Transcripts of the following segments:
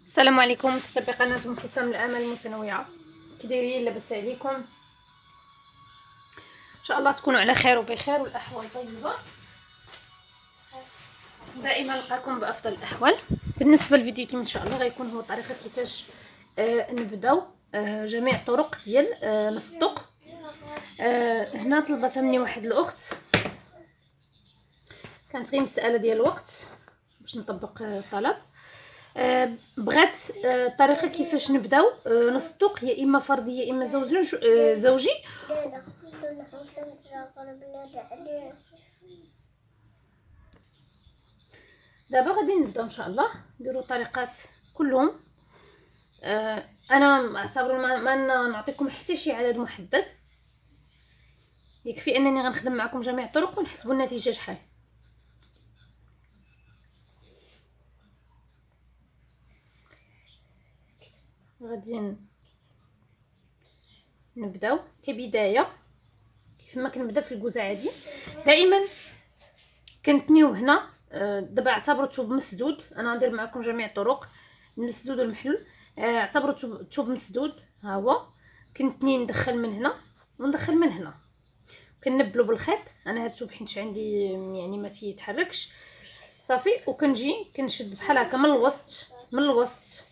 السلام عليكم متابعي قناه ام حسام الامل المتنوعه. كي دايرين؟ لاباس عليكم؟ ان شاء الله تكونوا على خير وبخير والاحوال طيبه. دائما نلقاكم بافضل الاحوال. بالنسبه للفيديو ان شاء الله غيكون هو طريقه كيفاش نبداو جميع الطرق ديال نصدق. هنا طلبتها مني واحد الاخت، كانت غير مساله ديال الوقت باش نطبق الطلب. بغات الطريقه كيفاش نبداو نصدق، يا اما فردي يا اما زوجي. دابا غادي نبدا ان شاء الله نديروا الطريقات كلهم. انا اعتبر ما نعطيكم حتى شي عدد محدد، يكفي انني غنخدم معكم جميع الطرق ونحسبوا النتيجه شحال. غادي نبداو كبدايه كيف ما كنبدا في الكوزه عادي. دائما كنتنيو هنا. دابا اعتبروا الثوب مسدود، انا غندير معكم جميع الطرق المسدود والمحلول. اعتبروا الثوب مسدود، ها هو كنتني ندخل من هنا وندخل من هنا، كنبلو بالخيط. انا هاد الثوب حيت عندي يعني ما تيتحركش صافي، وكنجي كنشد بحال هكا من الوسط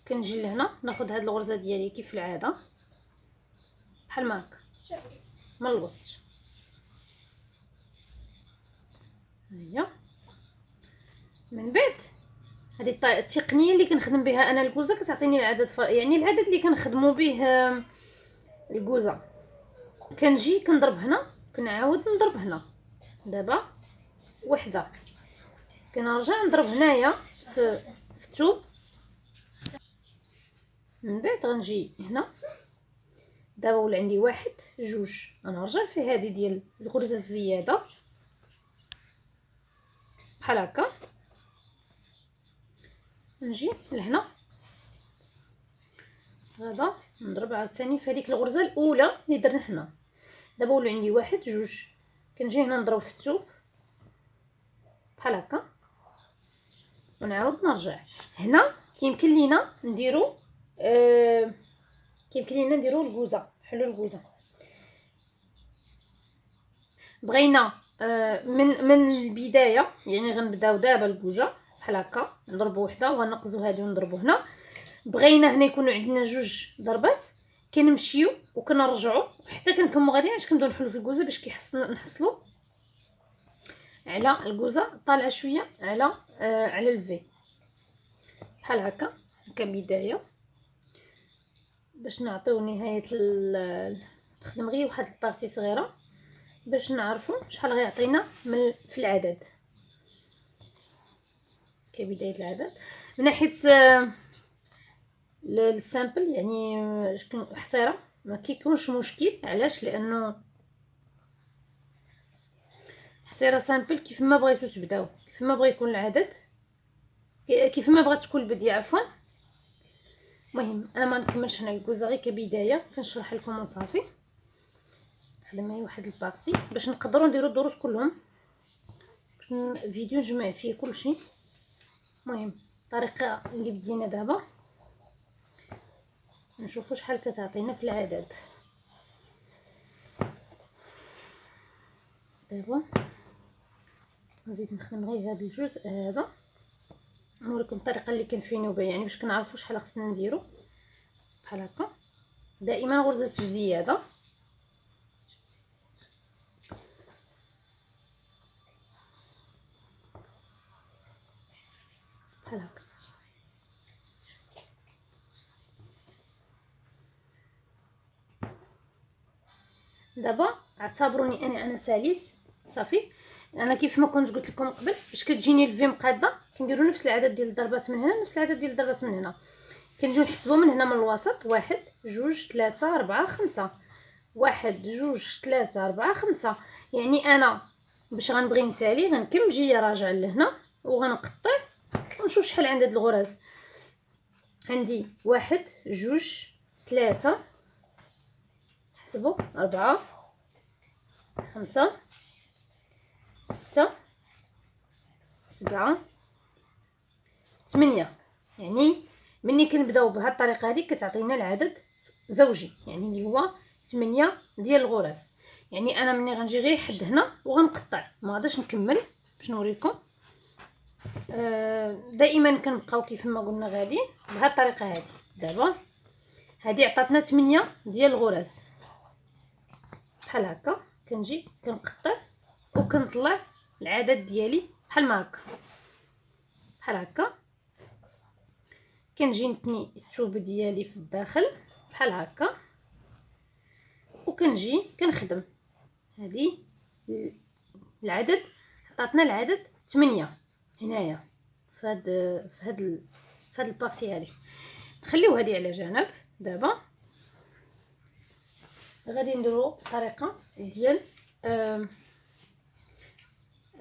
كنجي لهنا، ناخذ هاد الغرزه ديالي كيف العاده بحال ما هكا من الوسط. هيا من بعد هذه التقنيه اللي كنخدم بها انا الكوزه كتعطيني العدد يعني العدد اللي كنخدموا به الكوزه. كنجي كنضرب هنا كنعاود نضرب هنا. دابا وحده كنرجع نضرب هنايا في الثوب. من بعد غنجي هنا. دابا ولا عندي واحد جوج، انا نرجع في هذه ديال الغرزه الزياده بحال هكا، نجي لهنا غادا نضرب عاوتاني في هذيك الغرزه الاولى اللي درنا هنا. دابا ولا عندي واحد جوج، كنجي هنا نضرب في الثوب بحال هكا ونعاود نرجع هنا. كيمكن لينا نديرو الكوزه، حلو الكوزه. بغينا من البدايه يعني غنبداو دابا الكوزه بحال هكا، نضربوا وحده ونقزوا هذه ونضربوا هنا. بغينا هنا يكونوا عندنا جوج ضربات، كنمشيو وكنرجعوا حتى كنكملوا غاديين باش كنبداو نحلوا في الكوزه باش نحصلوا على الكوزه طالعه شويه على الفي بحال هكا كبدايه، باش نعطيو نهايه نخدم غير واحد البارتي صغيره باش نعرفوا شحال غيعطينا في العدد كبدايه العدد. من ناحيه السامبل يعني حصيره ما كيكونش مشكل. علاش؟ لانه حصيره سامبل كيف ما بغيتو تبداو، كيف ما بغى يكون العدد، كيف ما بغات تكون البديه عفوا. المهم انا ما نكملش هنا الكوزه غير كبدايه كنشرح لكم وصافي. خدمنا واحد البارتي باش نقدروا نديروا الدروس كلهم، باش فيديو نجمع فيه كلشي. المهم الطريقه اللي بدينا دابا نشوفوا شحال كتعطينا في العدد. دابا نزيد نخدم غير هذا الجزء هذا، نوريكم الطريقه اللي كنفينيو بها يعني باش كنعرفوا شحال خصنا نديرو بحال هكا. دائما غرزه الزياده بحال هكا. دابا اعتبروني انا ساليت صافي. انا كيف ما كنت قلت لكم قبل باش كتجيني الفي مقاده كنديروا نفس العدد ديال الضربات من هنا، نفس العدد ديال الضربات من هنا. كنجيو نحسبوا من هنا من الوسط، واحد جوج ثلاثة أربعة خمسة، واحد جوج ثلاثة أربعة خمسة. يعني انا باش غنبغي نسالي غنكمل جايه راجعه لهنا وغنقطع ونشوف شحال عندي هاد الغرز. عندي واحد جوج ثلاثة، حسبوا أربعة خمسة ستة سبعة 8. يعني ملي كنبداو بهاد الطريقه هذه كتعطينا العدد زوجي، يعني اللي هو 8 ديال الغرز. يعني انا ملي غنجي غير حد هنا وغنقطع، ما غاديش نكمل باش نوريكم. دائما كنبقاو كيف ما قلنا غادي بهاد الطريقه هذه. دابا هذه عطاتنا 8 ديال الغرز بحال هكا. كنجي كنقطع وكنطلع العدد ديالي بحال ما هكا، بحال هكا. كنجي نتني الثوب ديالي في الداخل بحال هكا، وكنجي كنخدم. هذه العدد عطاتنا العدد 8 هنايا في هاد البارتي هذه. نخليو هذه على جنب. دابا غادي نديرو الطريقه ديال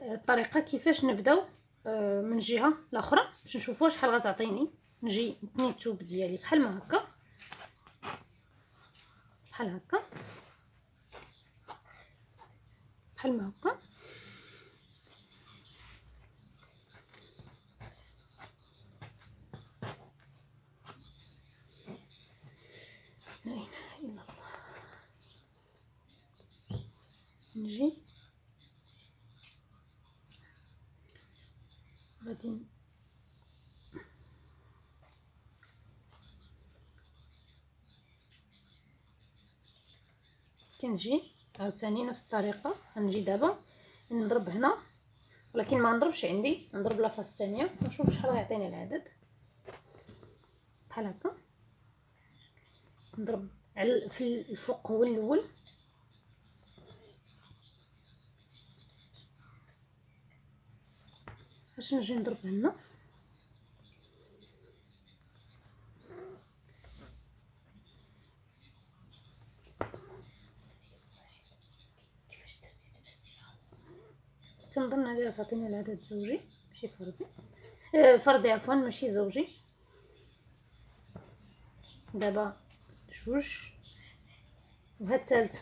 الطريقه كيفاش نبداو من الجهه الاخرى باش نشوفوا شحال غتعطيني. نجي نتني الثوب ديالي بحال ما هكا، بحال هكا، بحال ما هكا. لا اله الا الله. نجي غادي كنجي عاوتاني نفس الطريقه. غنجي دابا نضرب هنا، ولكن ما نضربش عندي، نضرب لافاس الثانيه ونشوف شحال غيعطيني العدد. بحال هكا نضرب على في الفوق هو الاول، باش نجي نضرب هنا. كنظن هذه تعطيني العدد زوجي ماشي فردي، فردي عفوا ماشي زوجي. دابا جوج وهاد الثالث،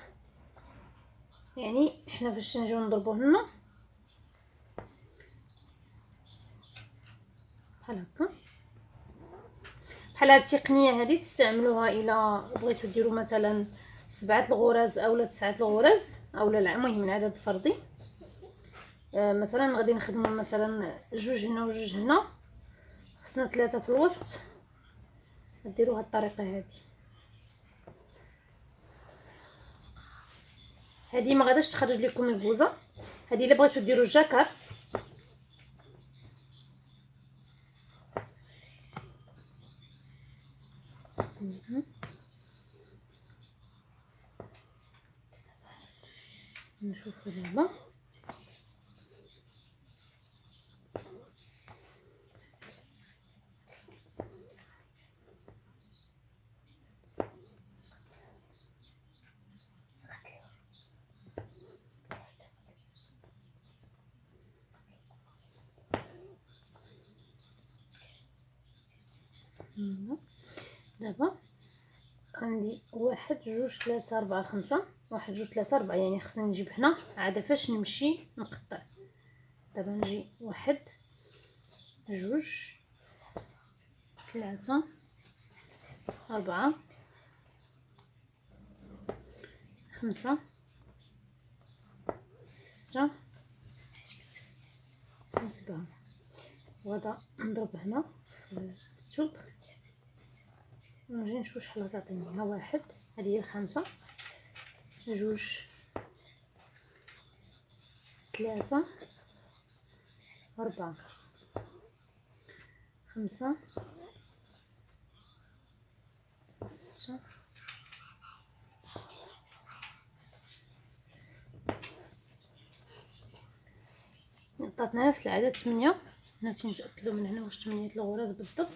يعني حنا فاش نجيو نضربو هنا بحال هكا. بحال هاد التقنيه هذه تستعملوها الا بغيتو ديروا مثلا 7 الغرز اولا 9 الغرز اولا المهم العدد الفردي. مثلا غادي نخدموا مثلا جوج هنا وجوج هنا، خصنا 3 في الوسط. ديروا هاد الطريقه هذه ما غاداش تخرج لكم البوزه. هذه الا بغيتو ديروا الجاكار نشوفوا دابا. دابا عندي 1 2 3 4 5، 1 2 3 4، يعني خصني نجيب هنا عاد فاش نمشي نقطع. دابا نجي 1 2 3 4 5 6 7، وغادا نضرب هنا في الثوب ونجي نشوف شحال غتعطيني. ها 1، هذه هي 5، 2 3 4 5 6 عطاتنا نفس العدد 8. ناسي نتاكدوا من هنا واش 8 الغرز بالضبط.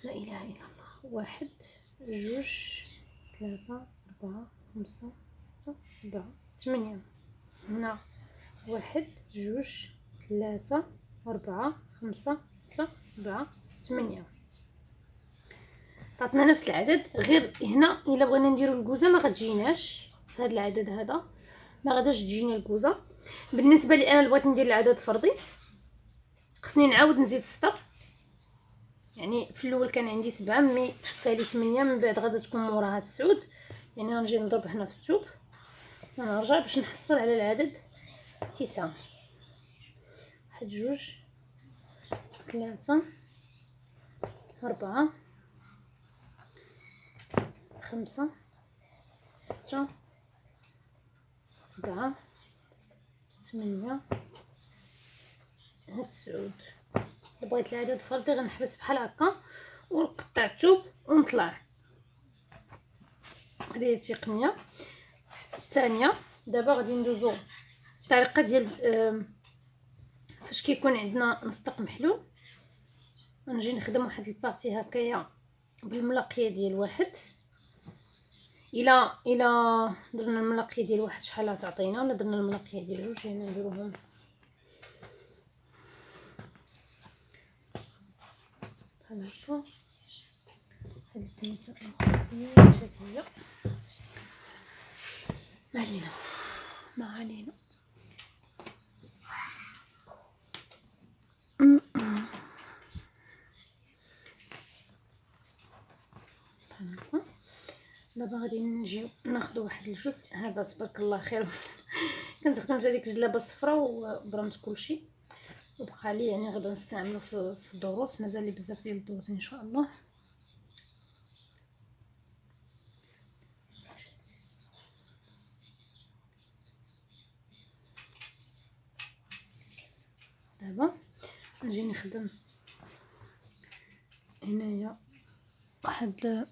لا اله الا الله. 1 2 3 4 5 6 7 8. هنا 1 2 3 4 5 6 7 8. عطاتنا نفس العدد، غير هنا الا بغينا نديرو الكوزه ما غتجيناش في هذا العدد هذا، ما غاداش تجينا الكوزه. بالنسبه لي انا اللي بغيت ندير العدد فردي خصني نعاود نزيد سطر، يعني في الاول كان عندي 7 مي التالي 8، من بعد غادا تكون موراها 9. يعني غنجي نضرب هنا في الثوب ونرجع باش نحصل على العدد 9. 1 2 3 4 5 6 7 8 9. بغيت العدد فردي غنحبس بحال هكا ونقطع الثوب ونطلع. هذه هي التقنيه الثانيه. دابا غادي ندوزو الطريقه ديال فاش كيكون عندنا مسطق محلول. غنجي نخدم واحد البارتي هكايا بالملقيه ديال واحد. الا درنا الملقيه ديال واحد شحال غتعطينا، ولا درنا الملقيه ديال جوج، هنا نديروهم بحال هكا. هاد البنيته مشات هي، ما علينا ما علينا. دابا غادي نجيو ناخذ واحد الجزء هذا تبارك الله خير. كنت خدمت هذيك الجلابه الصفراء وبرمت كلشي وبقى لي، يعني غادي نستعملو في الدروس. مازال لي بزاف ديال الدروس ان شاء الله. دابا نجي نخدم هنايا واحد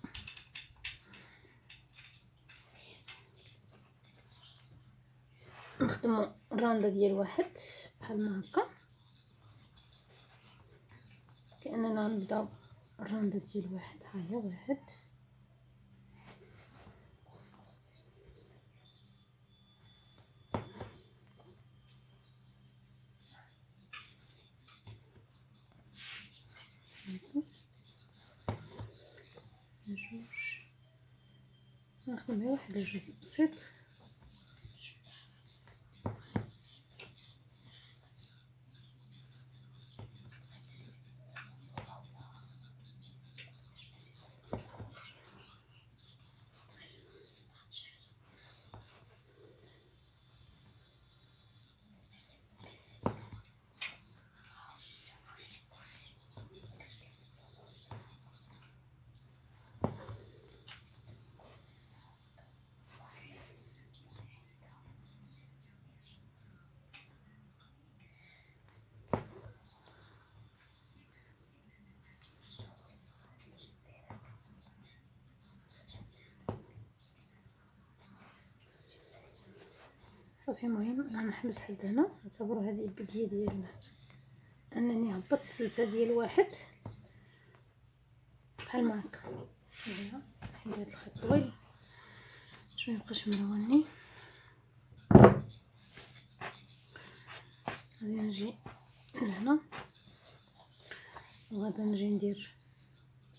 نخدمو الرانده ديال واحد بحال ما هكا، كاننا نبداو الرانده ديال واحد. ها هي واحد، جوج. نخدم غير واحد الجزء بسيط. صافي. المهم غنحبس حد هنا. اعتبروا هذه البدايه ديال انني هبطت السلسله ديال واحد بحال ما هكا. هنا نحيد هذا الخيط طويل باش ما يبقاش مروني. غادي نجي لهنا وغادي نجي ندير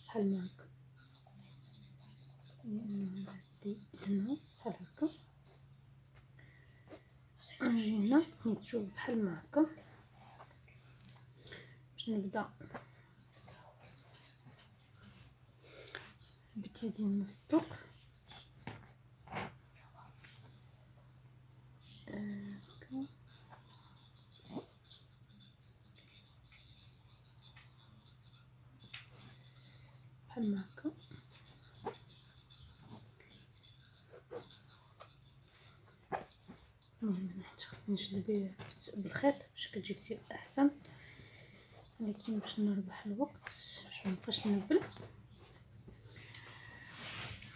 بحال ما هكا، نعدي هنا بحال هكا، نجي هنا نتشوف بحال ما هكا باش نبدا البدايه ديال المسطوق. بحال ما هكا. المهم حيت خصني نشد بالخيط باش كتجي كثير احسن، ولكن باش نربح الوقت باش ما نبقاش نبل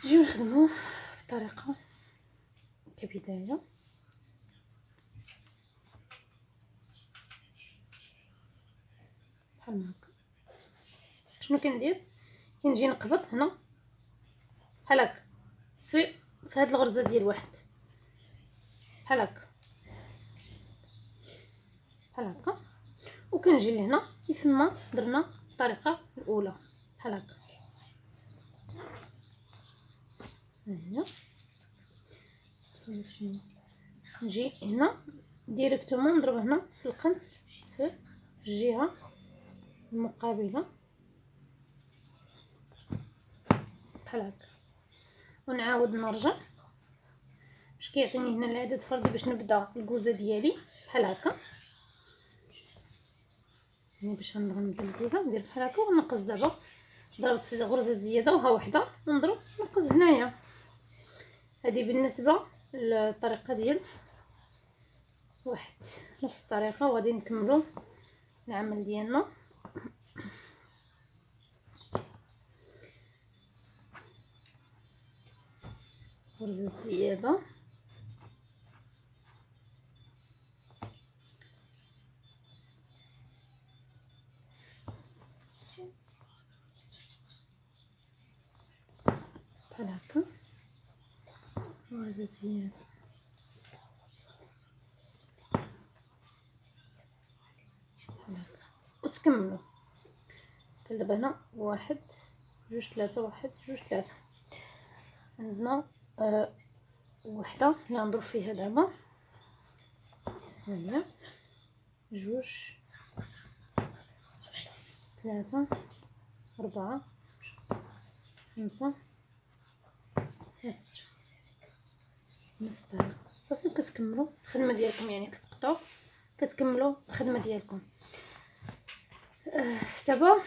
نجيو نخدموه بطريقه كبدايه. بحال ما هكا. شنو كندير؟ كنجي نقبض هنا بحال هكا في هاد الغرزه ديال واحد بحال هكا بحال هكا، وكنجي لهنا كيف ما درنا الطريقه الاولى بحال هكا. ها هي نجي هنا ديريكتومون نضرب هنا في القنت في الجهه المقابله بحال هكا، ونعاود نرجع باش كيعطيني هنا العدد فردي باش نبدا الكوزه ديالي بحال هكا. يعني باش نبدا الكوزه ندير بحال هكا ونقص. دابا ضربت في غرزه زياده وها وحده نضرب نقص هنايا. هذه بالنسبه للطريقه ديال واحد، نفس الطريقه وغادي نكملوا العمل ديالنا. غرزه زياده بحال هكا، غرزه زياده بحال هكا وتكملوا. دابا هنا واحد جوج ثلاثة، واحد جوج ثلاثة، عندنا وحده اللي غنضرب فيها دابا. هنا جوج ثلاثة أربعة خمسة ستة، نفس الطريقة صافي. كتكملوا الخدمه ديالكم، يعني كتقطعوا كتكملوا الخدمه ديالكم. دابا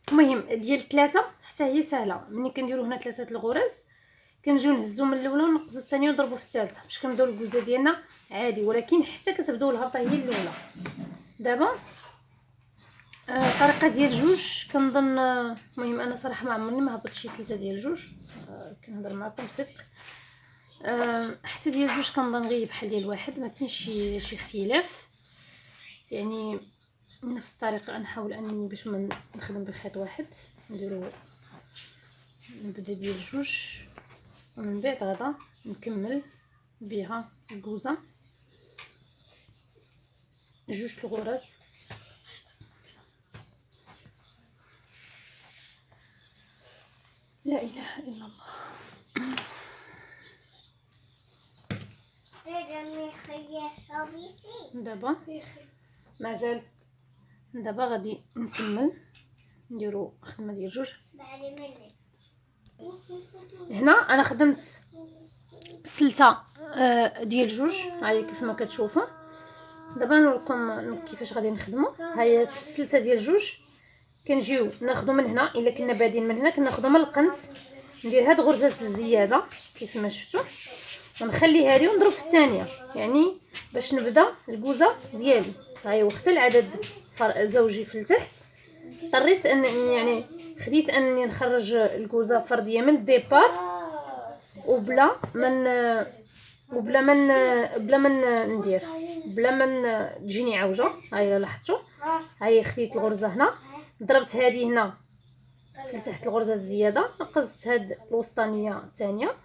المهم ديال 3 حتى هي سهله. ملي كنديروا هنا 3 الغرز كنجيو نهزوا من الاولى ونقصوا الثانيه ونضربوا في الثالثه باش كنبداو الكوزه ديالنا عادي، ولكن حتى كتبداو الهبطه هي الاولى. دابا الطريقه ديال جوج كنظن، المهم انا صراحه ما عمرني ما هبطت شي سلسله ديال جوج، كنهضر معكم بصدق. حتى ديال جوج كنظن غير بحال ديال واحد، ما كاينش شي اختلاف. يعني نفس الطريقه نحاول انني باش ما نخدم بخيط واحد نديرو نبدا ديال جوج، ومن بعد غدا نكمل بها الكوزه جوج الغرز. لا اله الا الله. دابا مازال، دابا غادي نكمل نديرو خدمه ديال جوج. هنا انا خدمت سلته ديال جوج، ها هي كيف ما كتشوفوا. دابا نوريكم كيفاش غادي نخدموا. ها هي السلته ديال جوج، كنجيو ناخذوا من هنا، الا كنا بادين من هنا كناخذوا من القنت، ندير هاد غرزه الزياده كيف ما شفتوا، ونخلي هذه ونضرب في الثانيه، يعني باش نبدا الكوزه ديالي. ها هي وقت العدد زوجي في التحت اضطريت انني يعني خديت انني نخرج الكوزه فرديه من الديبار، وبلا من ندير بلا من تجيني عوجه. ها هي لاحظتوا، ها هي خديت الغرزه هنا، ضربت هذه هنا في تحت الغرزه الزياده، نقصت هاد الوسطانيه الثانيه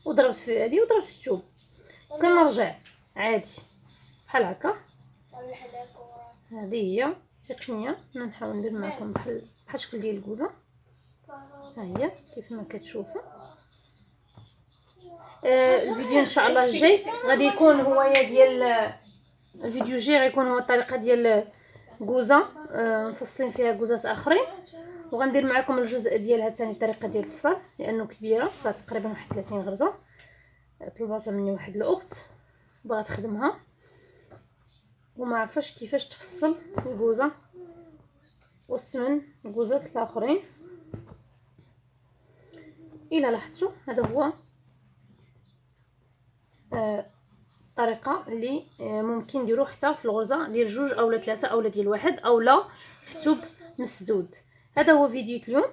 وضربت في هذه وضربت في الثوب، كنرجع عادي بحال هكا. هذه هي تقنيه نحاول ندير معكم بحال الشكل ديال الكوزه. ها هي كيف ما كتشوفوا. الفيديو ان شاء الله الجاي غادي يكون هو ديال الفيديو الجاي غيكون هو الطريقه ديال كوزه، مفصلين فيها كوزات اخرين، وغندير معكم الجزء ديالها ثاني الطريقه ديال التفصيل لانه كبيره، فتقريبا واحد 30 غرزه. طلباتها مني واحد الاخت بغات تخدمها وما عرفاش كيفاش تفصل الكوزه والسمن الكوزات الاخرين. الى لاحظتوا هذا هو الطريقه اللي ممكن نديروه حتى في الغرزه ديال جوج اولا ثلاثه اولا ديال واحد اولا في الثوب مسدود. هذا هو فيديو اليوم،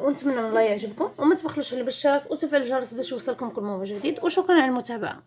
ونتمنى من الله يعجبكم، وما تبخلوش على الاشتراك وتفعيل الجرس باش يوصلكم كل موضوع جديد، وشكرا على المتابعه.